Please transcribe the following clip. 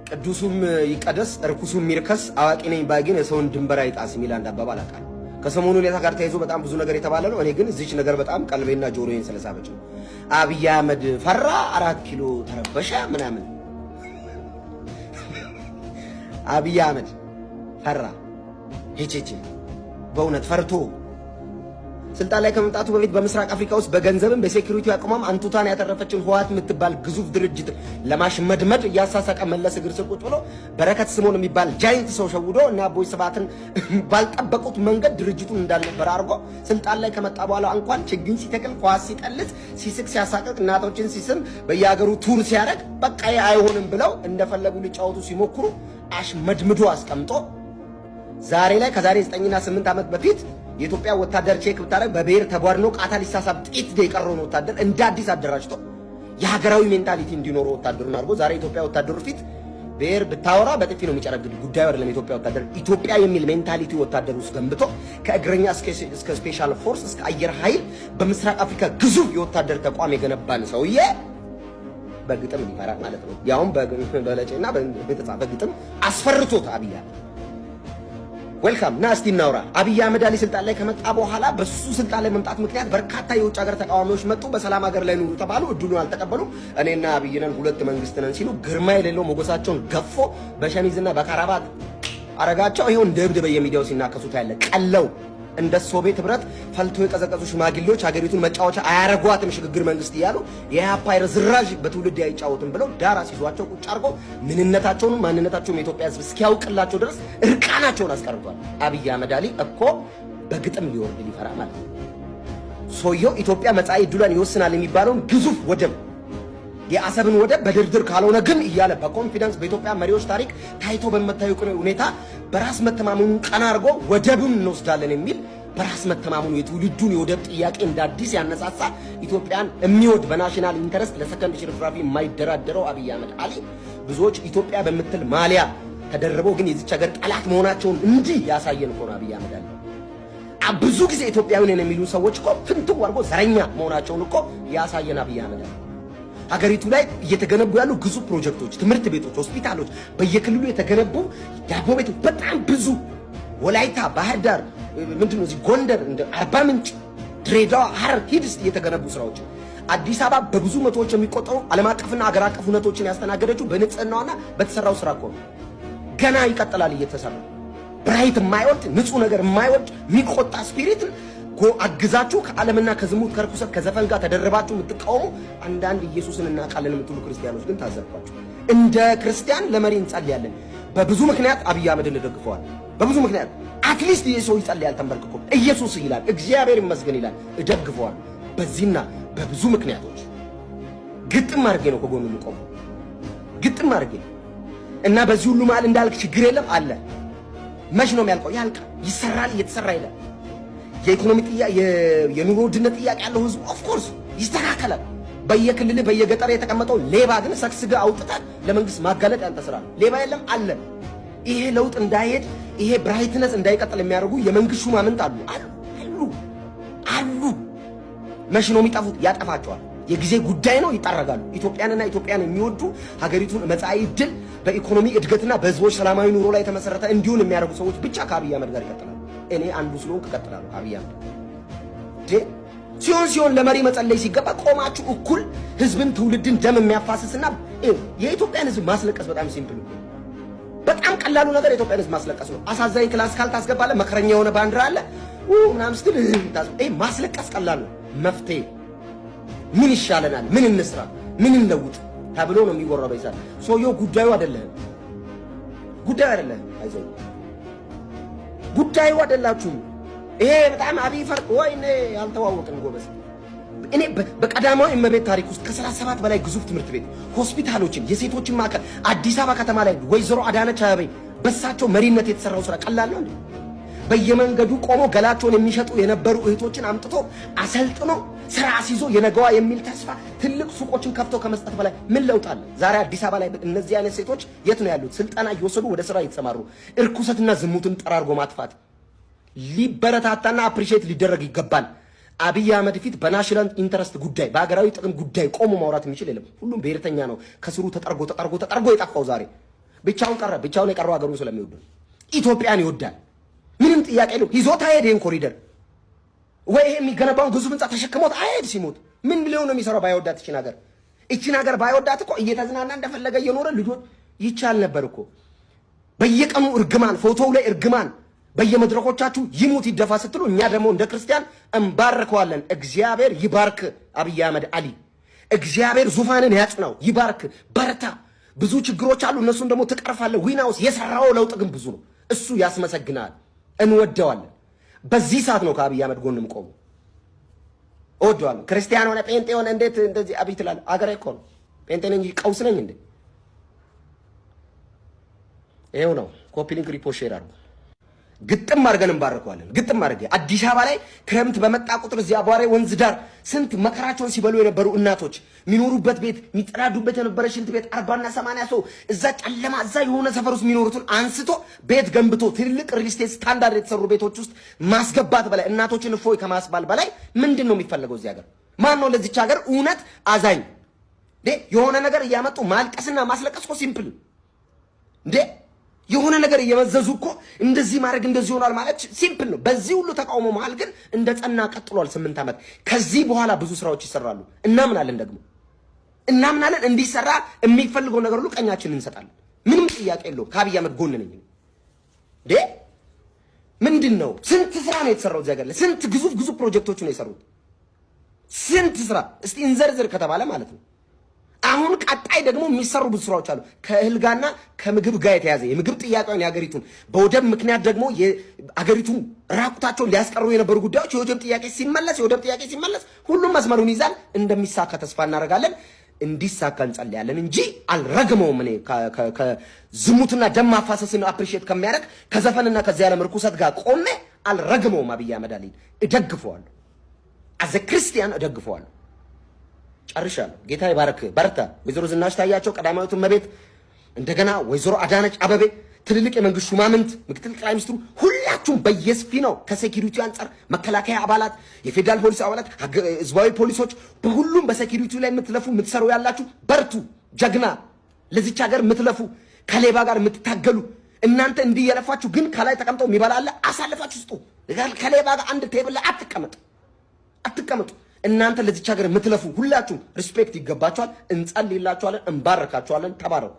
ቅዱሱም ይቀደስ እርኩሱም ይርከስ አዋቂ ነኝ ባይገኝ የሰውን ድንበር አይጣስ የሚል አንድ አባባል አቃል ከሰሞኑ ሁኔታ ጋር ተያይዞ በጣም ብዙ ነገር የተባለ ነው። እኔ ግን እዚች ነገር በጣም ቀልቤና ጆሮዬን ስለሳበች ነው። አብይ አህመድ ፈራ 4 ኪሎ ተረበሸ ምናምን። አብይ አህመድ ፈራ ሄቼቼ በእውነት ፈርቶ ስልጣን ላይ ከመምጣቱ በፊት በምስራቅ አፍሪካ ውስጥ በገንዘብም በሴኩሪቲ አቅሟም አንቱታን ያተረፈችን ህወሓት የምትባል ግዙፍ ድርጅት ለማሽመድመድ እያሳሳቀ መለስ እግር ስር ቁጭ ብሎ በረከት ስምኦን የሚባል ጃይንት ሰው ሸውዶ እና አቦይ ስብሃትን ባልጠበቁት መንገድ ድርጅቱን እንዳልነበረ አድርጎ ስልጣን ላይ ከመጣ በኋላ እንኳን ችግኝ ሲተክል ኳስ ሲጠልት ሲስቅ ሲያሳቅቅ እናቶችን ሲስም በየሀገሩ ቱር ሲያደርግ በቃ አይሆንም ብለው እንደፈለጉ ሊጫወቱ ሲሞክሩ አሽመድምዶ አስቀምጦ ዛሬ ላይ ከዛሬ 9 እና 8 ዓመት በፊት የኢትዮጵያ ወታደር ቼክ ብታረግ በብሔር ተቧድኖ ቃታ ሊሳሳብ ጥቂት የቀረውን ወታደር እንደ አዲስ አደራጅቶ የሀገራዊ ሜንታሊቲ እንዲኖረው ወታደሩን አድርጎ ዛሬ ኢትዮጵያ ወታደሩ ፊት ብሔር ብታወራ በጥፊ ነው የሚጨረግድ ጉዳዩ አይደለም። ኢትዮጵያ ወታደር ኢትዮጵያ የሚል ሜንታሊቲ ወታደር ውስጥ ገንብቶ ከእግረኛ እስከ ስፔሻል ፎርስ እስከ አየር ኃይል በምስራቅ አፍሪካ ግዙፍ የወታደር ተቋም የገነባን ሰውዬ በግጥም ሊፈራ ማለት ነው። ያውም በለጨና በተጻፈ ግጥም አስፈርቶት አብይ ዌልካም ናስቲ እናውራ። አብይ አህመድ አሊ ስልጣን ላይ ከመጣ በኋላ በሱ ስልጣን ላይ መምጣት ምክንያት በርካታ የውጭ ሀገር ተቃዋሚዎች መጡ። በሰላም ሀገር ላይ ኑሩ ተባሉ። እድሉን አልተቀበሉም። እኔና አብይ ነን ሁለት መንግስት ነን ሲሉ ግርማ የሌለው ሞገሳቸውን ገፎ በሸሚዝና በካራባት አረጋቸው። ይሄው እንደ እብድ በየሚዲያው ሲናከሱት ያለ ቀለው እንደ ሶቪየት ህብረት ፈልቶ የቀዘቀዙ ሽማግሌዎች ሀገሪቱን መጫወቻ አያረጓትም ሽግግር መንግስት እያሉ የኢህአፓ ዝራዥ በትውልድ አይጫወትም ብለው ዳራ ሲዟቸው ቁጭ አድርጎ ምንነታቸውንም ማንነታቸውም የኢትዮጵያ ህዝብ እስኪያውቅላቸው ድረስ እርቃናቸውን አስቀርቷል። አብይ አህመድ አሊ እኮ በግጥም ሊወርድ ሊፈራ ማለት ነው። ሰውየው ኢትዮጵያ መጻኢ ዕድሏን ይወስናል የሚባለውን ግዙፍ ወደብ የአሰብን ወደብ በድርድር ካልሆነ ግን እያለ በኮንፊደንስ በኢትዮጵያ መሪዎች ታሪክ ታይቶ በመታየው ሁኔታ በራስ መተማመኑን ቀና አድርጎ ወደቡን እንወስዳለን የሚል በራስ መተማመኑ የትውልዱን የወደብ ጥያቄ እንደ አዲስ ያነሳሳ ኢትዮጵያን የሚወድ በናሽናል ኢንተረስት ለሰከንድ ሽርፍራፊ የማይደራደረው አብይ አህመድ አሊ ብዙዎች ኢትዮጵያ በምትል ማሊያ ተደርበው ግን የዚች ሀገር ጠላት መሆናቸውን እንዲህ ያሳየን እኮ ነው አብይ አህመድ አሊ። ብዙ ጊዜ ኢትዮጵያዊ ነን የሚሉ ሰዎች እኮ ፍንትው አድርጎ ዘረኛ መሆናቸውን እኮ ያሳየን አብይ አህመድ አሊ። ሀገሪቱ ላይ እየተገነቡ ያሉ ግዙፍ ፕሮጀክቶች፣ ትምህርት ቤቶች፣ ሆስፒታሎች፣ በየክልሉ የተገነቡ ዳቦ ቤቶች በጣም ብዙ ወላይታ፣ ባህር ዳር፣ ምንድነው እዚህ ጎንደር፣ እንደ አርባ ምንጭ፣ ድሬዳዋ፣ ሐረር ሂድስ የተገነቡ ስራዎች አዲስ አበባ በብዙ መቶዎች የሚቆጠሩ ዓለም አቀፍና ሀገር አቀፍ ሁነቶችን ያስተናገደችው በንጽህናውና በተሰራው ስራ እኮ ነው። ገና ይቀጥላል እየተሰራ ብራይት የማይወድ ንጹህ ነገር የማይወድ የሚቆጣ ስፒሪት አግዛችሁ ከዓለምና ከዝሙት ከርኩሰት ከዘፈን ጋር ተደረባችሁ የምትቃወሙ አንዳንድ ኢየሱስን እናውቃለን የምትሉ ክርስቲያኖች ግን ታዘብኳችሁ። እንደ ክርስቲያን ለመሪ እንጸልያለን። በብዙ ምክንያት አብይ አህመድን እንደግፈዋል። በብዙ ምክንያት አትሊስት የሰው ይጸልያል ተንበርክኮ ኢየሱስ ይላል እግዚአብሔር ይመስገን ይላል እደግፈዋል። በዚህና በብዙ ምክንያቶች ግጥም አድርጌ ነው ከጎኑ የምቆመው ግጥም አድርጌ እና በዚህ ሁሉ መሃል እንዳልክ ችግር የለም አለ። መች ነው የሚያልቀው? ያልቃል፣ ይሰራል፣ እየተሰራ ይላል። የኢኮኖሚ ጥያቄ የኑሮ ውድነት ጥያቄ ያለው ህዝብ ኦፍ ኮርስ ይስተካከላል። በየክልል በየገጠር የተቀመጠው ሌባ ግን ሰክስጋ አውጥተህ ለመንግስት ማጋለጥ ያንተ ስራ ነው። ሌባ የለም አለ። ይሄ ለውጥ እንዳይሄድ ይሄ ብራይትነስ እንዳይቀጥል የሚያደርጉ የመንግስት ሹማምንት አሉ አሉ አሉ። መቼ ነው የሚጠፉት? ያጠፋቸዋል። የጊዜ ጉዳይ ነው፣ ይጠረጋሉ። ኢትዮጵያንና ኢትዮጵያን የሚወዱ ሀገሪቱን መጻኢ ዕድል በኢኮኖሚ እድገትና በህዝቦች ሰላማዊ ኑሮ ላይ የተመሰረተ እንዲሆን የሚያደርጉ ሰዎች ብቻ ከአብይ አህመድ ጋር ይቀጥላሉ። እኔ አንዱ ስለሆንኩ እቀጥላለሁ። አብይ አህመድ ሲሆን ለመሪ መጸለይ ሲገባ ቆማችሁ እኩል ህዝብን ትውልድን ደም የሚያፋስስና የኢትዮጵያን ህዝብ ማስለቀስ በጣም ሲምፕል ነው። በጣም ቀላሉ ነገር የኢትዮጵያን ህዝብ ማስለቀስ ነው። አሳዛኝ ክላስ ካልታስገባለ መከረኛ የሆነ ባንዲራ አለ ምናምን ስትል ማስለቀስ ቀላል ነው። መፍትሄ ምን ይሻለናል፣ ምን እንስራ፣ ምን እንለውጥ ተብሎ ነው የሚወራው። በይሳ ሰውየው ጉዳዩ አይደለም አይዞህ ጉዳዩ አይደላችሁም። ይሄ በጣም አብይ ፈርቅ ወይኔ ያልተዋወቅን ጎበዝ። እኔ በቀዳማዊ እመቤት ታሪክ ውስጥ ከ37 በላይ ግዙፍ ትምህርት ቤት ሆስፒታሎችን፣ የሴቶችን ማዕከል አዲስ አበባ ከተማ ላይ ወይዘሮ አዳነች አቤቤ በሳቸው መሪነት የተሰራው ስራ ቀላል ነው እንዴ? በየመንገዱ ቆሞ ገላቸውን የሚሸጡ የነበሩ እህቶችን አምጥቶ አሰልጥኖ ስራ አስይዞ የነገዋ የሚል ተስፋ ትልቅ ሱቆችን ከፍቶ ከመስጠት በላይ ምን ለውጥ አለ? ዛሬ አዲስ አበባ ላይ እነዚህ አይነት ሴቶች የት ነው ያሉት? ስልጠና እየወሰዱ ወደ ስራ እየተሰማሩ እርኩሰትና ዝሙትን ጠራርጎ ማጥፋት ሊበረታታና አፕሪሼት ሊደረግ ይገባል። አብይ አህመድ ፊት በናሽናል ኢንተረስት ጉዳይ በሀገራዊ ጥቅም ጉዳይ ቆሞ ማውራት የሚችል የለም። ሁሉም ብሔርተኛ ነው። ከስሩ ተጠርጎ የጠፋው ዛሬ ብቻውን የቀረው ሀገሩን ስለሚወድ ኢትዮጵያን ይወዳል። ምንም ጥያቄ የለውም። ይዞታ ሄደን ኮሪደር ወይ የሚገነባውን ግዙፍ ህንጻ ተሸክሞት አይሄድ ሲሞት ምን ሊሆን ነው የሚሰራው? ባይወዳት እቺን ሀገር ባይወዳት እኮ እየተዝናና እንደፈለገ እየኖረ ልጆች ይቻል ነበር እኮ። በየቀኑ እርግማን፣ ፎቶው ላይ እርግማን በየመድረኮቻችሁ ይሙት ይደፋ ስትሉ እኛ ደግሞ እንደ ክርስቲያን እንባርከዋለን። እግዚአብሔር ይባርክ አብይ አህመድ አሊ። እግዚአብሔር ዙፋንን ያጽናው፣ ይባርክ፣ በርታ። ብዙ ችግሮች አሉ፣ እነሱን ደግሞ ትቀርፋለህ። ዊናውስ የሰራው ለውጥ ግን ብዙ ነው። እሱ ያስመሰግናል፣ እንወደዋለን። በዚህ ሰዓት ነው ከአብይ አህመድ ጎን የምቆመው። እወደዋለሁ። ክርስቲያን ሆነ ጴንጤ ሆነ እንዴት እንደዚህ አብይ ትላለህ? አገሬ እኮ ነው። ጴንጤ ነኝ እንጂ ቀውስ ነኝ እንዴ? ይሄው ነው። ኮፒ ሊንክ ሪፖርት ሼር አድርጉ። ግጥም አድርገን እንባርከዋለን። ግጥም አድርገ አዲስ አበባ ላይ ክረምት በመጣ ቁጥር እዚያ አቧሬ ወንዝ ዳር ስንት መከራቸውን ሲበሉ የነበሩ እናቶች የሚኖሩበት ቤት የሚጠራዱበት የነበረ ሽንት ቤት 40 እና 80 ሰው እዛ ጨለማ እዛ የሆነ ሰፈር ውስጥ የሚኖሩትን አንስቶ ቤት ገንብቶ ትልልቅ ሪል ስቴት ስታንዳርድ የተሰሩ ቤቶች ውስጥ ማስገባት በላይ እናቶችን እፎይ ከማስባል በላይ ምንድን ነው የሚፈለገው? እዚህ ሀገር ማን ነው ለዚች ሀገር እውነት አዛኝ? የሆነ ነገር እያመጡ ማልቀስና ማስለቀስ እኮ ሲምፕል እንዴ! የሆነ ነገር እየመዘዙ እኮ እንደዚህ ማድረግ እንደዚህ ሆኗል ማለት ሲምፕል ነው። በዚህ ሁሉ ተቃውሞ መሃል ግን እንደ ጸና ቀጥሏል 8 ዓመት። ከዚህ በኋላ ብዙ ስራዎች ይሰራሉ። እናምናለን እንዲሰራ የሚፈልገው ነገር ሁሉ ቀኛችንን እንሰጣለን። ምንም ጥያቄ የለውም። ከአብይ አህመድ ጎን ነኝ እንዴ! ምንድነው? ስንት ስራ ነው የተሰራው እዚህ ሀገር ላይ? ስንት ግዙፍ ፕሮጀክቶች ነው የሰሩት? ስንት ስራ እስቲ እንዘርዝር ከተባለ ማለት ነው። አሁን ቀጣይ ደግሞ የሚሰሩ ብዙ ስራዎች አሉ። ከእህል ጋርና ከምግብ ጋር የተያዘ የምግብ ጥያቄውን የሀገሪቱን በወደብ ምክንያት ደግሞ የሀገሪቱን ራቁታቸውን ሊያስቀሩ የነበሩ ጉዳዮች የወደብ ጥያቄ ሲመለስ ሁሉም መስመሩን ይዛል። እንደሚሳካ ተስፋ እናደርጋለን። እንዲሳካ እንጸልያለን እንጂ አልረግመውም። እኔ ከዝሙትና ደም ማፋሰስን አፕሪሼት ከሚያደርግ ከዘፈንና ከዚያ ዓለም ርኩሰት ጋር ቆሜ አልረግመውም። አብይ አህመድ አሊን እደግፈዋለሁ። አዘ ክርስቲያን እደግፈዋለሁ። ጨርሻለሁ። ጌታ ይባርክ፣ በርታ። ወይዘሮ ዝናሽ ታያቸው ቀዳማዊት እመቤት፣ እንደገና ወይዘሮ አዳነች አበቤ፣ ትልልቅ የመንግስት ሹማምንት፣ ምክትል ጠቅላይ ሚኒስትሩ፣ ሁላችሁም በየስፊ ነው ከሴኩሪቲ አንጻር መከላከያ አባላት፣ የፌዴራል ፖሊስ አባላት፣ ህዝባዊ ፖሊሶች፣ በሁሉም በሴኩሪቲ ላይ የምትለፉ የምትሰሩ ያላችሁ በርቱ። ጀግና ለዚች ሀገር የምትለፉ ከሌባ ጋር የምትታገሉ እናንተ እንዲህ የለፋችሁ ግን ከላይ ተቀምጠው የሚበላለ አሳልፋችሁ ስጡ። ከሌባ ጋር አንድ ቴብል ላይ አትቀመጡ። እናንተ ለዚች ሀገር የምትለፉ ሁላችሁም ሪስፔክት ይገባችኋል። እንጸልይላችኋለን፣ እንባረካችኋለን። ተባረኩ።